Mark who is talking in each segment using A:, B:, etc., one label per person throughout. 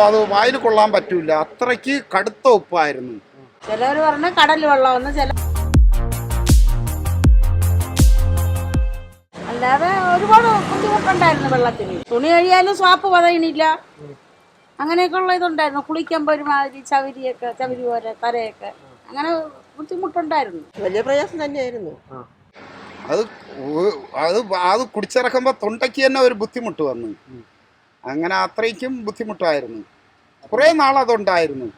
A: അത് വായിൽ കൊള്ളാൻ പറ്റൂല, അത്രയ്ക്ക് കടുത്ത ഉപ്പായിരുന്നു.
B: ചിലവർ പറഞ്ഞ കടൽ വെള്ളമെന്ന്, ചില അല്ലാതെ ഒരുപാട് ബുദ്ധിമുട്ടുണ്ടായിരുന്നു വെള്ളത്തിന്. തുണി കഴിയാലും സ്വാപ്പ് പതയണില്ല, അങ്ങനെയൊക്കെ ഉള്ള ഇതുണ്ടായിരുന്നു. കുളിക്കുമ്പോൾ ഒരുമാതിരി ചവിരി പോലെ തലയൊക്കെ, അങ്ങനെ ബുദ്ധിമുട്ടുണ്ടായിരുന്നു.
C: വലിയ പ്രയാസം തന്നെയായിരുന്നു.
A: അത് അത് അത് കുടിച്ചിറക്കുമ്പോൾ തൊണ്ടയ്ക്ക് തന്നെ ഒരു ബുദ്ധിമുട്ട് വന്നു. അങ്ങനെ അത്രയ്ക്കും ബുദ്ധിമുട്ടായിരുന്നു. കുറേ നാളതുണ്ടായിരുന്നു.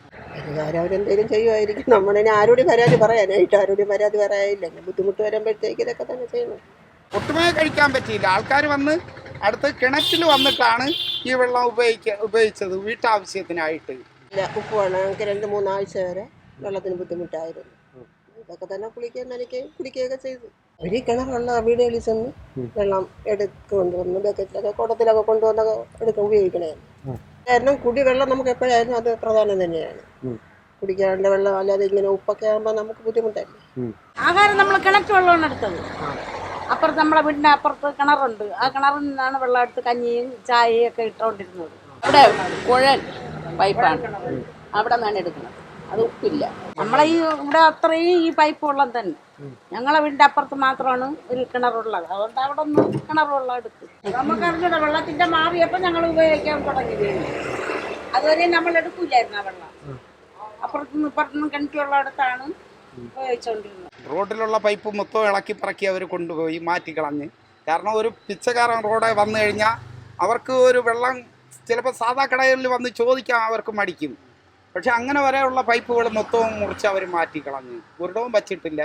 C: അവരെന്തെങ്കിലും ചെയ്യുമായിരിക്കും. നമ്മളിനി ആരോടും പരാതി പറയാനായിട്ട് ആരോടും പരാതി പറയാനില്ല. ബുദ്ധിമുട്ട് വരുമ്പോഴത്തേക്ക് ഇതൊക്കെ തന്നെ ചെയ്യുന്നു.
A: ഒട്ടുമേ കഴിക്കാൻ പറ്റിയില്ല. ആൾക്കാർ വന്ന് അടുത്ത് കിണറ്റിൽ വന്നിട്ടാണ് ഈ വെള്ളം ഉപയോഗിച്ചത് വീട്ടാവശ്യത്തിനായിട്ട്.
C: ഇല്ല, ഉപ്പ് വേണം. ഞങ്ങൾക്ക് 2-3 ആഴ്ച വരെ വെള്ളത്തിന് ബുദ്ധിമുട്ടായിരുന്നു. ഇതൊക്കെ തന്നെ കുളിക്കാൻ നനയ്ക്കുകയും കുടിക്കുകയൊക്കെ ചെയ്തു. ഒരു കിണറുള്ള വീടുകളിൽ ചെന്ന് വെള്ളം എടുക്കൊണ്ടുവന്ന് ബക്കറ്റിലൊക്കെ കുടത്തിലൊക്കെ കൊണ്ടുവന്നൊക്കെ ഉപയോഗിക്കണേ. കാരണം കുടിവെള്ളം നമുക്ക് എപ്പോഴായാലും അത് പ്രധാനം തന്നെയാണ്. കുടിക്കാനുള്ള വെള്ളം, അല്ലാതെ ഇങ്ങനെ ഉപ്പൊക്കെ ആകുമ്പോൾ നമുക്ക് ബുദ്ധിമുട്ടല്ലേ.
B: ആഹാരം നമ്മൾ കിണറ്റ് വെള്ളമാണ് എടുത്തത്. അപ്പുറത്ത് നമ്മളെ വീടിൻ്റെ അപ്പുറത്ത് കിണറുണ്ട്. ആ കിണറിൽ നിന്നാണ് വെള്ളം എടുത്ത് കഞ്ഞിയും ചായയും ഒക്കെ ഇട്ടുകൊണ്ടിരുന്നത്.
D: ഇവിടെ കുഴൽ പൈപ്പാണ്, അവിടെ നിന്നാണ് എടുക്കുന്നത്. അത് ഉപ്പില്ല.
B: നമ്മളെ ഈ ഇവിടെ അത്രയും ഈ പൈപ്പ് വെള്ളം തന്നെ. ഞങ്ങളെ വീടിൻ്റെ അപ്പുറത്ത് മാത്രമാണ് ഒരു കിണറുള്ളത്. അതുകൊണ്ട് അവിടെ ഒന്ന് കിണർ വെള്ളം എടുക്കും. നമുക്കറിഞ്ഞൂടെ, വെള്ളത്തിൻ്റെ മാറിയപ്പോൾ ഞങ്ങൾ ഉപയോഗിക്കാൻ തുടങ്ങി. അതുവരെ നമ്മൾ എടുക്കൂലായിരുന്നു ആ വെള്ളം. അപ്പുറത്തുനിന്ന് ഇപ്പുറത്തുനിന്ന് കിണറ്റ് വെള്ളം എടുത്താണ് ഉപയോഗിച്ചുകൊണ്ടിരുന്നത്.
A: റോഡിലുള്ള പൈപ്പ് മൊത്തം ഇളക്കി പറക്കി അവർ കൊണ്ടുപോയി മാറ്റിക്കളഞ്ഞ്. കാരണം ഒരു പിച്ചക്കാരൻ റോഡ് വന്നു കഴിഞ്ഞാൽ അവർക്ക് ഒരു വെള്ളം ചിലപ്പോൾ സാധാ കടകളിൽ വന്ന് ചോദിക്കാൻ അവർക്ക് മടിക്കും. പക്ഷെ അങ്ങനെ വരെയുള്ള പൈപ്പുകൾ മൊത്തവും മുറിച്ച് അവർ മാറ്റിക്കളഞ്ഞ്. ഒരിടവും വച്ചിട്ടില്ല.